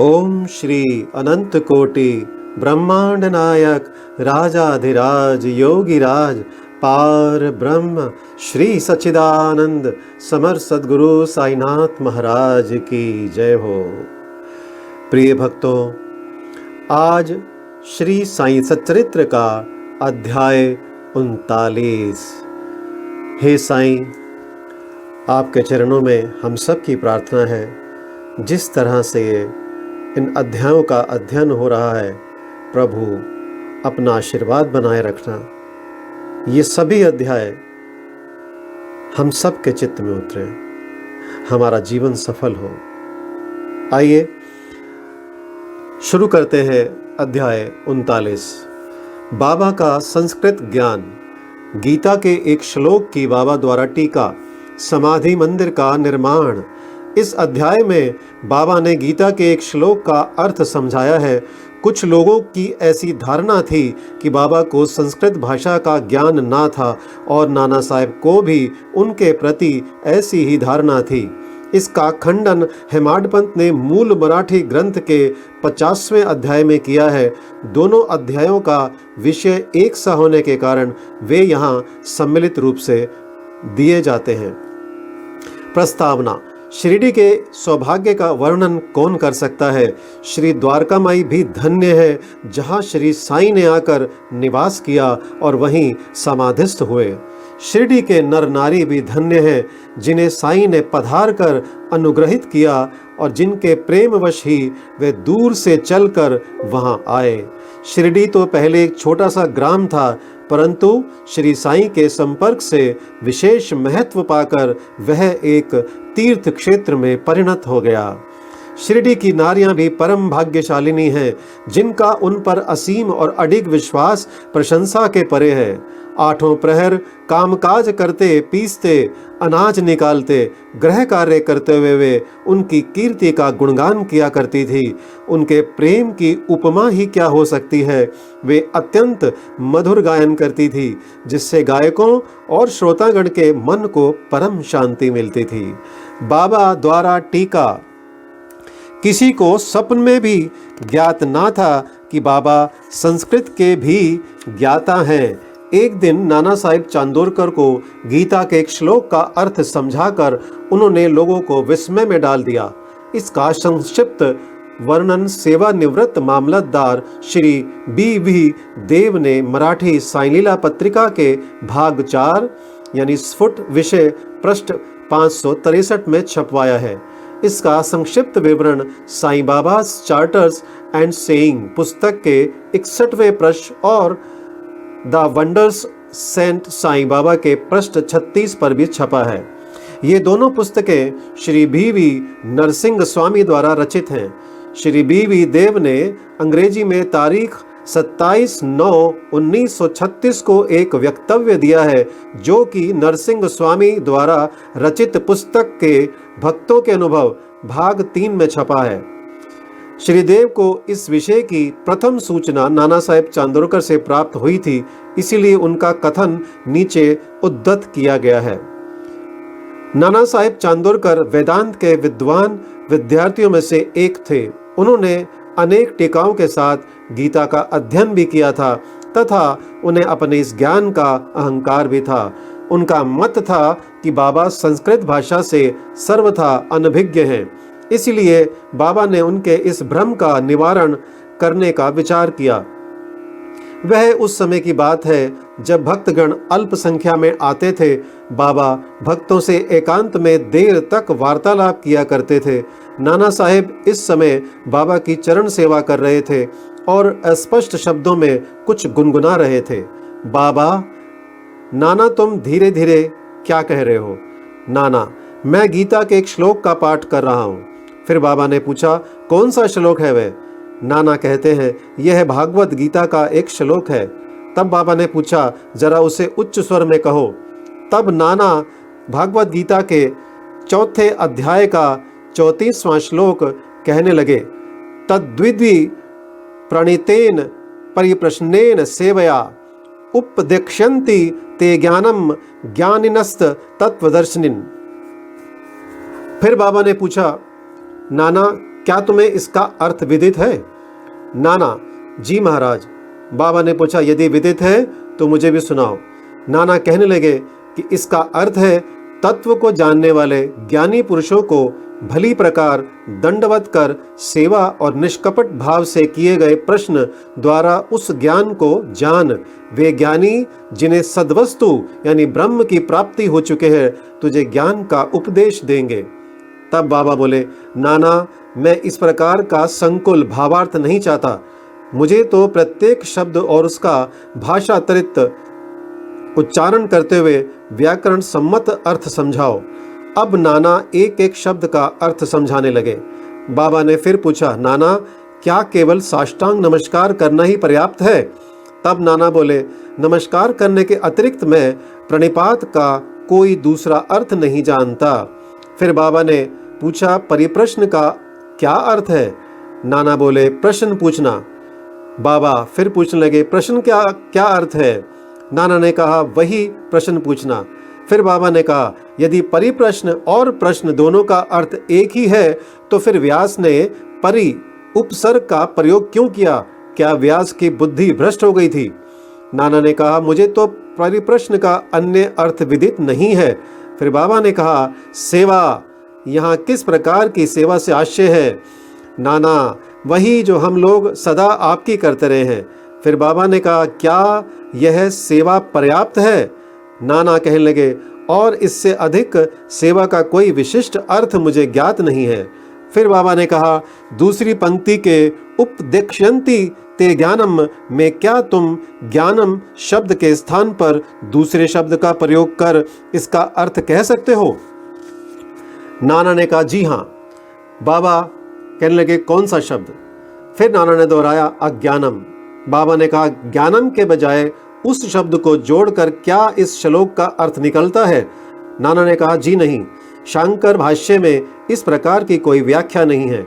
ओम श्री अनंत कोटि ब्रह्मांड नायक राजाधिराज योगीराज पार ब्रह्म श्री सच्चिदानंद समर सद्गुरु साईनाथ महाराज की जय हो। प्रिय भक्तों, आज श्री साईं सच्चरित्र का अध्याय 39। हे साईं, आपके चरणों में हम सब की प्रार्थना है, जिस तरह से इन अध्यायों का अध्ययन हो रहा है, प्रभु अपना आशीर्वाद बनाए रखना। ये सभी अध्याय हम सब के चित्त में उतरे, हमारा जीवन सफल हो। आइए शुरू करते हैं अध्याय 39। बाबा का संस्कृत ज्ञान। गीता के एक श्लोक की बाबा द्वारा टीका, समाधि मंदिर का निर्माण। इस अध्याय में बाबा ने गीता के एक श्लोक का अर्थ समझाया है। कुछ लोगों की ऐसी धारणा थी कि बाबा को संस्कृत भाषा का ज्ञान ना था और नाना साहेब को भी उनके प्रति ऐसी ही धारणा थी। इसका खंडन हेमाडपंत ने मूल मराठी ग्रंथ के 50वें अध्याय में किया है। दोनों अध्यायों का विषय एक सा होने के कारण वे यहाँ सम्मिलित रूप से दिए जाते हैं। प्रस्तावना। शिरडी के सौभाग्य का वर्णन कौन कर सकता है। श्री द्वारकामाई भी धन्य है, जहाँ श्री साईं ने आकर निवास किया और वहीं समाधिस्थ हुए। शिरडी के नर नारी भी धन्य हैं, जिन्हें साईं ने पधार कर अनुग्रहित किया और जिनके प्रेमवश ही वे दूर से चलकर वहां आए। शिरडी तो पहले एक छोटा सा ग्राम था, परंतु श्री साईं के संपर्क से विशेष महत्व पाकर वह एक तीर्थ क्षेत्र में परिणत हो गया। शिरडी की नारियां भी परम भाग्यशालिनी हैं, जिनका उन पर असीम और अडिग विश्वास प्रशंसा के परे है। आठों प्रहर कामकाज करते, पीसते, अनाज निकालते, गृह कार्य करते हुए वे उनकी कीर्ति का गुणगान किया करती थी। उनके प्रेम की उपमा ही क्या हो सकती है। वे अत्यंत मधुर गायन करती थी, जिससे गायकों और श्रोतागण के मन को परम शांति मिलती थी। बाबा द्वारा टीका। किसी को स्वप्न में भी ज्ञात ना था कि बाबा संस्कृत के भी ज्ञाता हैं। एक दिन नाना साहिब चांदोरकर को गीता के एक श्लोक का अर्थ समझाकर उन्होंने लोगों को विस्मय में डाल दिया। इसका संक्षिप्त वर्णन सेवानिवृत्त मामलतदार श्री बी देव ने मराठी साईं लीला पत्रिका के भाग 4 यानी स्फुट विषय पृष्ठ 563 में छपवाया है। इसका संक्षिप्त विवरण Sai Baba charters and saying पुस्तक के 61वें पृष्ठ और the wonders Saint Sai Baba के पृष्ठ 36 पर भी छपा है। ये दोनों पुस्तकें श्री बी नरसिंह स्वामी द्वारा रचित हैं। श्री बी देव ने अंग्रेजी में तारीख 27/9/1936 को एक वक्तव्य दिया है, जो कि नरसिंह स्वामी द्वारा रचित पुस्तक के भक्तों के अनुभव भाग 3 में छपा है। श्रीदेव को इस विषय की प्रथम सूचना नाना साहेब चांदोरकर से प्राप्त हुई थी, इसीलिए उनका कथन नीचे उद्धत किया गया है। नाना साहेब चांदोरकर वेदांत के विद्वान विद्यार्थियों में से एक थे। उन्होंने अनेक टीकाओं के साथ गीता का अध्ययन भी किया था तथा उन्हें अपने इस ज्ञान का अहंकार भी था। उनका मत था कि बाबा संस्कृत भाषा से सर्वथा अनभिज्ञ हैं। इसलिए बाबा ने उनके इस भ्रम का निवारण करने का विचार किया। वह उस समय की बात है जब भक्तगण अल्प संख्या में आते थे। बाबा भक्तों से एकांत में देर तक वार्तालाप किया करते थे। नाना साहेब इस समय बाबा की चरण सेवा कर रहे थे और अस्पष्ट शब्दों में कुछ गुनगुना रहे थे। बाबा, नाना तुम धीरे धीरे क्या कह रहे हो? नाना, मैं गीता के एक श्लोक का पाठ कर रहा हूँ। फिर बाबा ने पूछा, कौन सा श्लोक है वह? नाना कहते हैं, यह भागवत गीता का एक श्लोक है। तब बाबा ने पूछा, जरा उसे उच्च स्वर में कहो। तब नाना भागवत गीता के 4थे अध्याय का 34वां श्लोक कहने लगे। तद्विद्वि प्रणीतेन परिप्रश्नेन सेवया उपदेक्ष्यन्ति ते ज्ञानम ज्ञानिनस्त तत्वदर्शिनिन। फिर बाबा ने पूछा, नाना क्या तुम्हें इसका अर्थ विदित है? नाना: जी महाराज। बाबा ने पूछा, यदि विदित है तो मुझे भी सुनाओ। नाना कहने लगे कि इसका अर्थ है, तत्व को जानने वाले ज्ञानी पुरुषों को भली प्रकार दंडवत कर सेवा और निष्कपट भाव से किए गए प्रश्न द्वारा उस ज्ञान को जान। वे ज्ञानी जिन्हें सद्वस्तु यानी ब्रह्म की प्राप्ति हो चुके हैं तुझे ज्ञान का उपदेश देंगे। तब बाबा बोले, नाना मैं इस प्रकार का संकुल भावार्थ नहीं चाहता। मुझे तो प्रत्येक शब्द और उसका भाषातरित उच्चारण करते हुए व्याकरण सम्मत अर्थ समझाओ। अब नाना एक एक शब्द का अर्थ समझाने लगे। बाबा ने फिर पूछा, नाना क्या केवल साष्टांग नमस्कार करना ही पर्याप्त है? तब नाना बोले, नमस्कार करने के अतिरिक्त मैं प्रणिपात का कोई दूसरा अर्थ नहीं जानता। फिर बाबा ने पूछा, परिप्रश्न का क्या अर्थ है? नाना बोले, प्रश्न पूछना। बाबा फिर पूछने लगे, प्रश्न क्या क्या अर्थ है? नाना ने कहा, वही प्रश्न पूछना। फिर बाबा ने कहा, यदि परिप्रश्न और प्रश्न दोनों का अर्थ एक ही है तो फिर व्यास ने परि उपसर्ग का प्रयोग क्यों किया? क्या व्यास की बुद्धि भ्रष्ट हो गई थी? नाना ने कहा, मुझे तो परिप्रश्न का अन्य अर्थ विदित नहीं है। फिर बाबा ने कहा, सेवा, यहाँ किस प्रकार की सेवा से आशय है? नाना, वही जो हम लोग सदा आपकी करते रहे हैं। फिर बाबा ने कहा, क्या यह सेवा पर्याप्त है? नाना कहने लगे, और इससे अधिक सेवा का कोई विशिष्ट अर्थ मुझे ज्ञात नहीं है। फिर बाबा ने कहा, दूसरी पंक्ति के उपदेक्ष्यन्ति ते ज्ञानम में क्या तुम ज्ञानम शब्द के स्थान पर दूसरे शब्द का प्रयोग कर इसका अर्थ कह सकते हो? नाना ने कहा, जी हाँ। बाबा कहने लगे, कौन सा शब्द? फिर नाना ने दोहराया, अज्ञानम। बाबा ने कहा, ज्ञानम के बजाय उस शब्द को जोड़कर क्या इस श्लोक का अर्थ निकलता है? नाना ने कहा, जी नहीं, शांकर भाष्य में इस प्रकार की कोई व्याख्या नहीं है।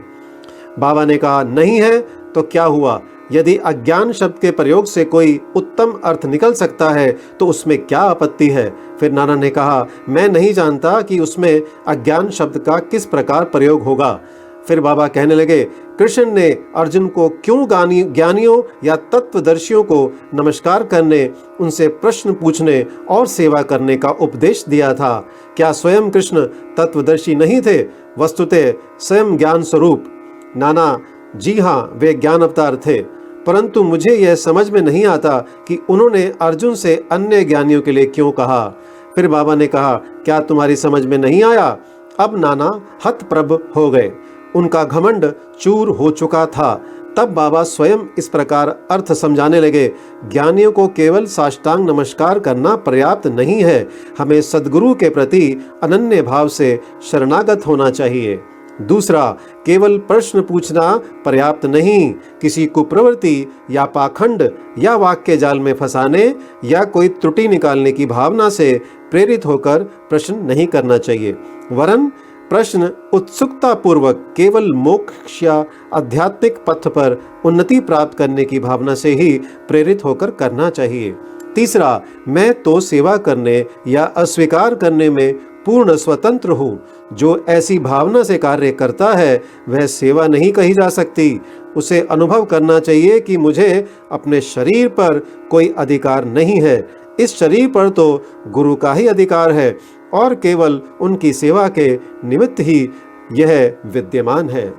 बाबा ने कहा, नहीं है तो क्या हुआ? यदि अज्ञान शब्द के प्रयोग से कोई उत्तम अर्थ निकल सकता है तो उसमें क्या आपत्ति है? फिर नाना ने कहा, मैं नहीं जानता कि उसमें अज्ञान शब्द का किस प्रकार प्रयोग होगा। फिर बाबा कहने लगे, कृष्ण ने अर्जुन को क्यों ज्ञानियों या तत्वदर्शियों को नमस्कार करने, उनसे प्रश्न पूछने और सेवा करने का उपदेश दिया था? क्या स्वयं कृष्ण तत्वदर्शी नहीं थे, वस्तुतः स्वयं ज्ञान स्वरूप? नाना, जी हाँ, वे ज्ञान अवतार थे, परंतु मुझे यह समझ में नहीं आता कि उन्होंने अर्जुन से अन्य ज्ञानियों के लिए क्यों कहा। फिर बाबा ने कहा, क्या तुम्हारी समझ में नहीं आया? अब नाना हतप्रभ हो गए, उनका घमंड चूर हो चुका था। तब बाबा स्वयं इस प्रकार अर्थ समझाने लगे, ज्ञानियों को केवल साष्टांग नमस्कार करना पर्याप्त नहीं है, हमें सद्गुरु के प्रति अनन्य भाव से शरणागत होना चाहिए। दूसरा, केवल प्रश्न पूछना पर्याप्त नहीं, किसी कुप्रवृत्ति या पाखंड या वाक्य जाल में फंसाने या कोई त्रुटि निकालने की भावना से प्रेरित होकर प्रश्न नहीं करना चाहिए, वरन प्रश्न उत्सुकता पूर्वक केवल मोक्ष या आध्यात्मिक पथ पर उन्नति प्राप्त करने की भावना से ही प्रेरित होकर करना चाहिए। तीसरा, मैं तो सेवा करने या अस्वीकार करने में पूर्ण स्वतंत्र हूँ। जो ऐसी भावना से कार्य करता है वह सेवा नहीं कही जा सकती। उसे अनुभव करना चाहिए कि मुझे अपने शरीर पर कोई अधिकार नहीं है, इस शरीर पर तो गुरु का ही अधिकार है और केवल उनकी सेवा के निमित्त ही यह विद्यमान है।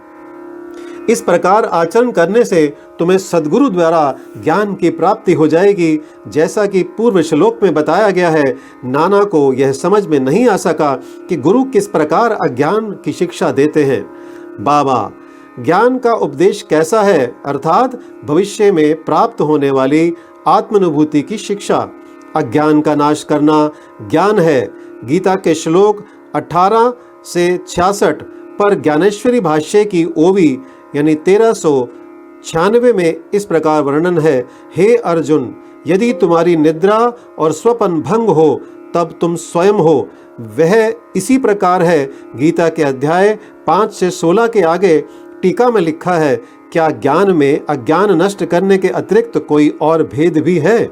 इस प्रकार आचरण करने से तुम्हें सद्गुरु द्वारा ज्ञान की प्राप्ति हो जाएगी। जैसा कि पूर्व श्लोक में बताया गया है, नाना को यह समझ में नहीं आ सका कि गुरु किस प्रकार अज्ञान की शिक्षा देते हैं। बाबा, ज्ञान का उपदेश कैसा है, अर्थात भविष्य में प्राप्त होने वाली आत्मानुभूति की शिक्षा। अज्ञान का नाश करना ज्ञान है। गीता के श्लोक 18 से 66 पर ज्ञानेश्वरी भाष्य की ओवी यानी 1396 में इस प्रकार वर्णन है, हे अर्जुन, यदि तुम्हारी निद्रा और स्वपन भंग हो तब तुम स्वयं हो। वह इसी प्रकार है। गीता के अध्याय 5 से 16 के आगे टीका में लिखा है, क्या ज्ञान में अज्ञान नष्ट करने के अतिरिक्त कोई और भेद भी है?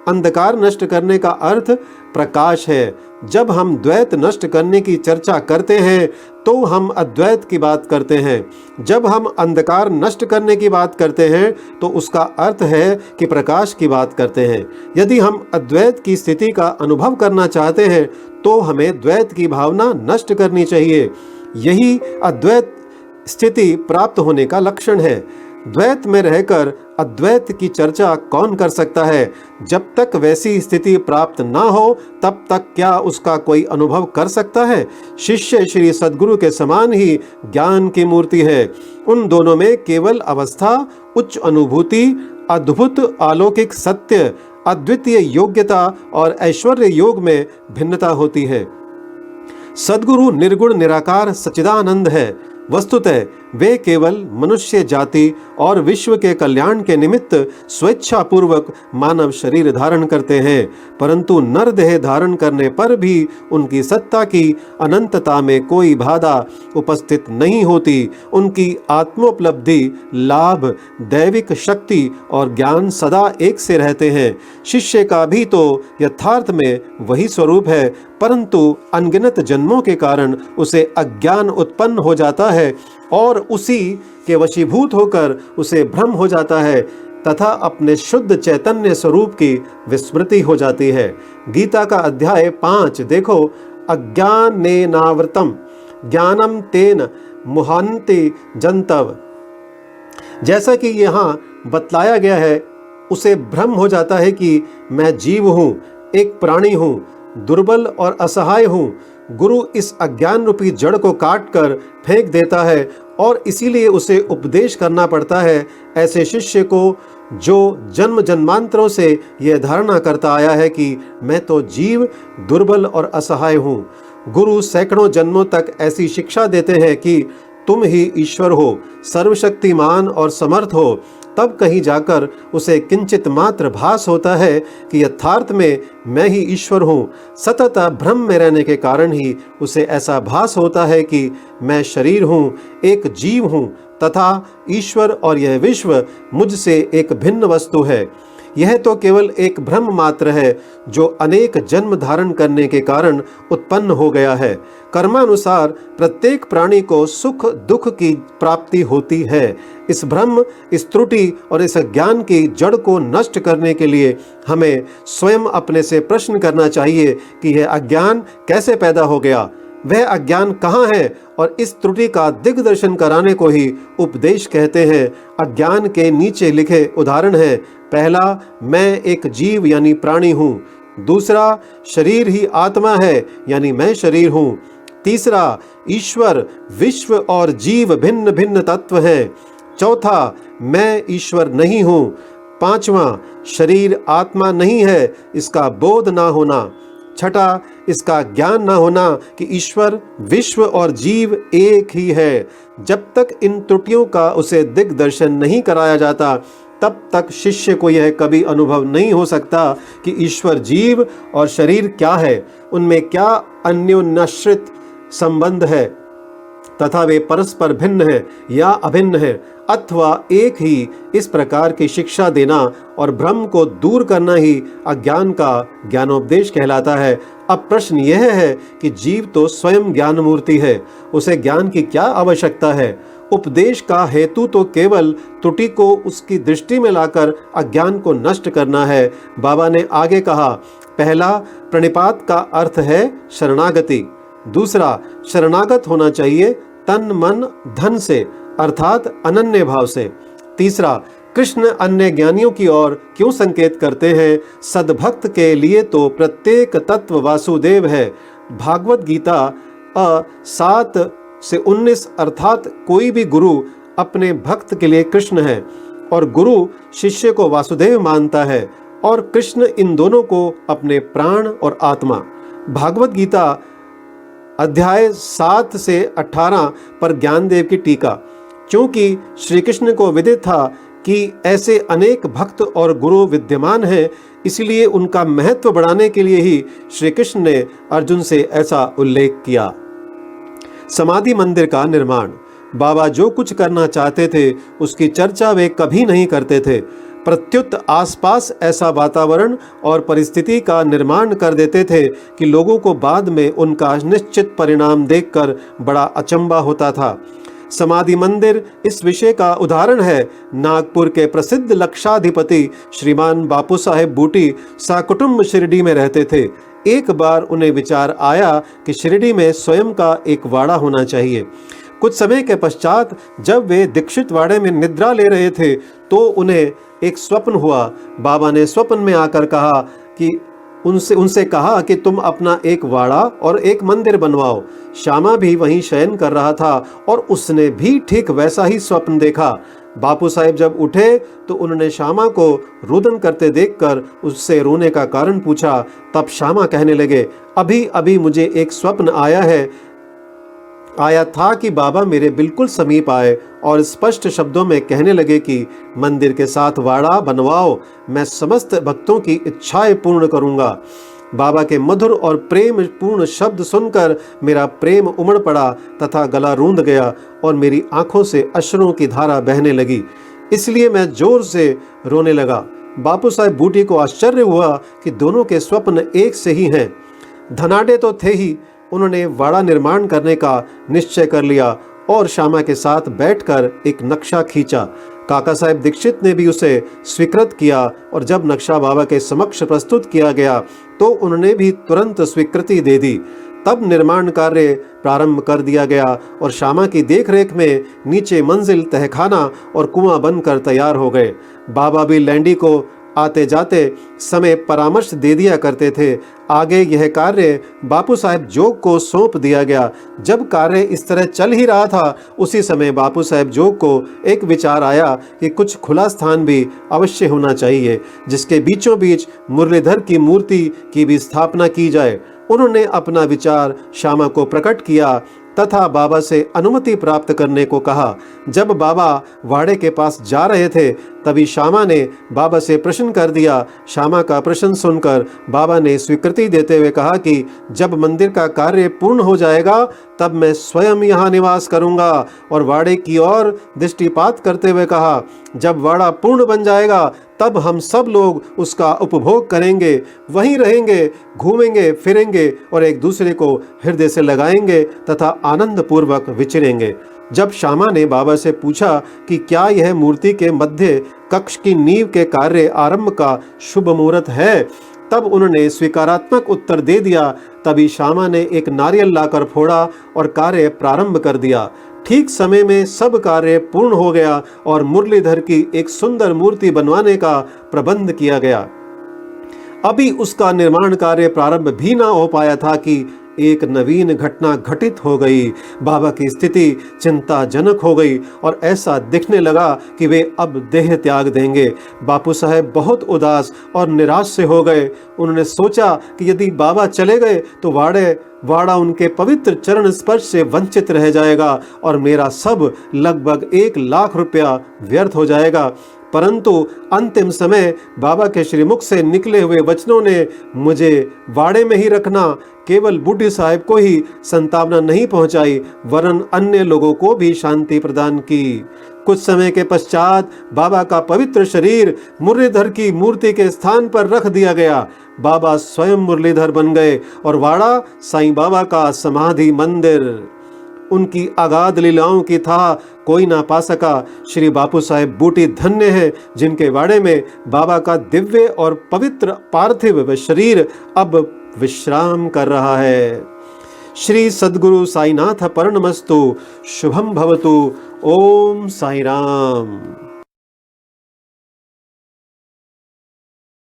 अंधकार नष्ट करने का अर्थ प्रकाश है। जब हम द्वैत नष्ट करने की चर्चा करते हैं तो हम अद्वैत की बात करते हैं। जब हम अंधकार नष्ट करने की बात करते हैं तो उसका अर्थ है कि प्रकाश की बात करते हैं। यदि हम अद्वैत की स्थिति का अनुभव करना चाहते हैं तो हमें द्वैत की भावना नष्ट करनी चाहिए। यही अद्वैत स्थिति प्राप्त होने का लक्षण है। द्वैत में रहकर अद्वैत की चर्चा कौन कर सकता है? जब तक वैसी स्थिति प्राप्त ना हो तब तक क्या उसका कोई अनुभव कर सकता है? शिष्य श्री सद्गुरु के समान ही ज्ञान की मूर्ति है। उन दोनों में केवल अवस्था, उच्च अनुभूति, अद्भुत अलौकिक सत्य, अद्वितीय योग्यता और ऐश्वर्य योग में भिन्नता होती है। सद्गुरु निर्गुण निराकार सच्चिदानंद है। वस्तुतः वे केवल मनुष्य जाति और विश्व के कल्याण के निमित्त स्वेच्छा पूर्वक मानव शरीर धारण करते हैं, परंतु नर देह धारण करने पर भी उनकी सत्ता की अनंतता में कोई बाधा उपस्थित नहीं होती। उनकी आत्मोपलब्धि, लाभ, दैविक शक्ति और ज्ञान सदा एक से रहते हैं। शिष्य का भी तो यथार्थ में वही स्वरूप है, परंतु अनगिनत जन्मों के कारण उसे अज्ञान उत्पन्न हो जाता है और उसी के वशीभूत होकर उसे भ्रम हो जाता है तथा अपने शुद्ध चैतन्य स्वरूप की विस्मृति हो जाती है। गीता का अध्याय 5 देखो। अज्ञानेनावृतम ज्ञानम तेन मुह्यन्ति जन्तव। जैसा कि यहाँ बतलाया गया है, उसे भ्रम हो जाता है कि मैं जीव हूँ, एक प्राणी हूँ, दुर्बल और असहाय हूँ। गुरु इस अज्ञान रूपी जड़ को काट कर फेंक देता है और इसीलिए उसे उपदेश करना पड़ता है ऐसे शिष्य को जो जन्म जन्मांतरों से यह धारणा करता आया है कि मैं तो जीव, दुर्बल और असहाय हूँ। गुरु सैकड़ों जन्मों तक ऐसी शिक्षा देते हैं कि तुम ही ईश्वर हो, सर्वशक्तिमान और समर्थ हो। तब कहीं जाकर उसे किंचित मात्र भास होता है कि यथार्थ में मैं ही ईश्वर हूँ। सतत भ्रम में रहने के कारण ही उसे ऐसा भास होता है कि मैं शरीर हूँ, एक जीव हूँ तथा ईश्वर और यह विश्व मुझसे एक भिन्न वस्तु है। यह तो केवल एक भ्रम मात्र है जो अनेक जन्म धारण करने के कारण उत्पन्न हो गया है। कर्मानुसार प्रत्येक प्राणी को सुख दुख की प्राप्ति होती है। इस भ्रम, इस त्रुटि और इस अज्ञान की जड़ को नष्ट करने के लिए हमें स्वयं अपने से प्रश्न करना चाहिए कि यह अज्ञान कैसे पैदा हो गया, वह अज्ञान कहाँ है, और इस त्रुटि का दिग्दर्शन कराने को ही उपदेश कहते हैं। अज्ञान के नीचे लिखे उदाहरण हैं। पहला, मैं एक जीव यानी प्राणी हूँ। दूसरा, शरीर ही आत्मा है यानी मैं शरीर हूँ। तीसरा, ईश्वर, विश्व और जीव भिन्न भिन्न तत्व हैं। चौथा, मैं ईश्वर नहीं हूँ। पांचवा, शरीर आत्मा नहीं है, इसका बोध ना होना। छठा, इसका ज्ञान न होना कि ईश्वर, विश्व और जीव एक ही है। जब तक इन त्रुटियों का उसे दिग्दर्शन नहीं कराया जाता तब तक शिष्य को यह कभी अनुभव नहीं हो सकता कि ईश्वर, जीव और शरीर क्या है, उनमें क्या अन्योन्याश्रित संबंध है तथा वे परस्पर भिन्न हैं या अभिन्न हैं अथवा एक ही। इस प्रकार की शिक्षा देना और भ्रम को दूर करना ही अज्ञान का ज्ञानोपदेश कहलाता है। अब प्रश्न यह है कि जीव तो स्वयं ज्ञान मूर्ति है, उसे ज्ञान की क्या आवश्यकता है? उपदेश का हेतु तो केवल त्रुटि को उसकी दृष्टि में लाकर अज्ञान को नष्ट करना है। बाबा ने आगे कहा, पहला, प्रणिपात का अर्थ है शरणागति। दूसरा, शरणागत होना चाहिए तन मन धन से अर्थात अनन्य भाव से। तीसरा, कृष्ण अन्य ज्ञानियों की ओर क्यों संकेत करते हैं? सद्भक्त के लिए तो प्रत्येक तत्व वासुदेव है। भागवत गीता 7 से 19 अर्थात कोई भी गुरु अपने भक्त के लिए कृष्ण है और गुरु शिष्य को वासुदेव मानता है और कृष्ण इन दोनों को अपने प्राण और आत्मा। भागवत गीता अध्याय 7 से 18 पर ज्ञानदेव की टीका। क्योंकि श्री कृष्ण को विदित था कि ऐसे अनेक भक्त और गुरु विद्यमान हैं, इसलिए उनका महत्व बढ़ाने के लिए ही श्री कृष्ण ने अर्जुन से ऐसा उल्लेख किया। समाधि मंदिर का निर्माण। बाबा जो कुछ करना चाहते थे उसकी चर्चा वे कभी नहीं करते थे, प्रत्युत आसपास ऐसा वातावरण और परिस्थिति का निर्माण कर देते थे कि लोगों को बाद में उनका निश्चित परिणाम देखकर बड़ा अचंबा होता था। समाधि मंदिर इस विषय का उदाहरण है। नागपुर के प्रसिद्ध लक्षाधिपति श्रीमान बापू साहेब बूटी सकुटुंब शिरडी में रहते थे। एक बार उन्हें विचार आया कि शिरडी में स्वयं का एक वाड़ा होना चाहिए। कुछ समय के पश्चात जब वे दीक्षित वाड़े में निद्रा ले रहे थे तो उन्हें एक स्वप्न हुआ। बाबा ने स्वप्न में आकर कहा कि उनसे कहा कि तुम अपना एक वाड़ा और एक मंदिर बनवाओ। श्यामा भी वहीं शयन कर रहा था और उसने भी ठीक वैसा ही स्वप्न देखा। बापू साहेब जब उठे तो उन्होंने श्यामा को रुदन करते देखकर उससे रोने का कारण पूछा। तब श्यामा कहने लगे, अभी अभी मुझे एक स्वप्न आया था कि बाबा मेरे बिल्कुल समीप आए और स्पष्ट शब्दों में कहने लगे कि मंदिर के साथ वाड़ा बनवाओ, मैं समस्त भक्तों की इच्छाएं पूर्ण करूंगा। बाबा के मधुर और प्रेम पूर्ण शब्द सुनकर मेरा प्रेम उमड़ पड़ा तथा गला रूंध गया और मेरी आंखों से अश्रुओं की धारा बहने लगी, इसलिए मैं जोर से रोने लगा। बापू साहेब बूटी को आश्चर्य हुआ कि दोनों के स्वप्न एक से ही हैं। धनाढ्य तो थे ही, उन्होंने वाड़ा निर्माण करने का निश्चय कर लिया और श्यामा के साथ बैठकर एक नक्शा खींचा। काका साहेब दीक्षित ने भी उसे स्वीकृत किया और जब नक्शा बाबा के समक्ष प्रस्तुत किया गया तो उन्होंने भी तुरंत स्वीकृति दे दी। तब निर्माण कार्य प्रारंभ कर दिया गया और श्यामा की देखरेख में नीचे मंजिल, तहखाना और कुआं बनकर तैयार हो गए। बाबा भी लैंडी को आते जाते समय परामर्श दे दिया करते थे। आगे यह कार्य बापू साहेब जोग को सौंप दिया गया। जब कार्य इस तरह चल ही रहा था उसी समय बापू साहेब जोग को एक विचार आया कि कुछ खुला स्थान भी अवश्य होना चाहिए जिसके बीचों बीच मुरलीधर की मूर्ति की भी स्थापना की जाए। उन्होंने अपना विचार श्यामा को प्रकट किया तथा बाबा से अनुमति प्राप्त करने को कहा। जब बाबा वाड़े के पास जा रहे थे तभी श्यामा ने बाबा से प्रश्न कर दिया। श्यामा का प्रश्न सुनकर बाबा ने स्वीकृति देते हुए कहा कि जब मंदिर का कार्य पूर्ण हो जाएगा तब मैं स्वयं यहाँ निवास करूँगा, और वाड़े की ओर दृष्टिपात करते हुए कहा, जब वाड़ा पूर्ण बन जाएगा तब हम सब लोग उसका उपभोग करेंगे, वहीं रहेंगे, घूमेंगे फिरेंगे और एक दूसरे को हृदय से लगाएंगे तथा आनंद पूर्वक विचरेंगे। जब श्यामा ने बाबा से पूछा कि क्या यह मूर्ति के मध्य कक्ष की नींव के कार्य आरंभ का शुभ मुहूर्त है, तब उन्होंने स्वीकारात्मक उत्तर दे दिया। तभी श्यामा ने एक नारियल लाकर फोड़ा और कार्य प्रारंभ कर दिया। ठीक समय में सब कार्य पूर्ण हो गया और मुरलीधर की एक सुंदर मूर्ति बनवाने का प्रबंध किया गया। अभी उसका निर्माण कार्य प्रारंभ भी ना हो पाया था कि एक नवीन घटना घटित हो गई। बाबा की स्थिति चिंताजनक हो गई और ऐसा दिखने लगा कि वे अब देह त्याग देंगे। बापू साहेब बहुत उदास और निराश से हो गए। उन्होंने सोचा कि यदि बाबा चले गए तो वाड़ा उनके पवित्र चरण स्पर्श से वंचित रह जाएगा और मेरा सब लगभग 1 लाख रुपया व्यर्थ हो जाएगा। परंतु अंतिम समय बाबा के श्रीमुख से निकले हुए वचनों ने मुझे वाड़े में ही रखना केवल बूढ़ी साहिब को ही संतावना नहीं पहुंचाई वरन अन्य लोगों को भी शांति प्रदान की। कुछ समय के पश्चात बाबा का पवित्र शरीर मुरलीधर की मूर्ति के स्थान पर रख दिया गया। बाबा स्वयं मुरलीधर बन गए और वाड़ा साईं बाबा का समाधि मंदिर। उनकी अगाध लीलाओं की था कोई ना पा सका। श्री बापू साहेब बूटी धन्य हैं जिनके वाड़े में बाबा का दिव्य और पवित्र पार्थिव शरीर अब विश्राम कर रहा है। श्री सद्गुरु साईनाथ परमस्तु। शुभम भवतु। ओम साई राम।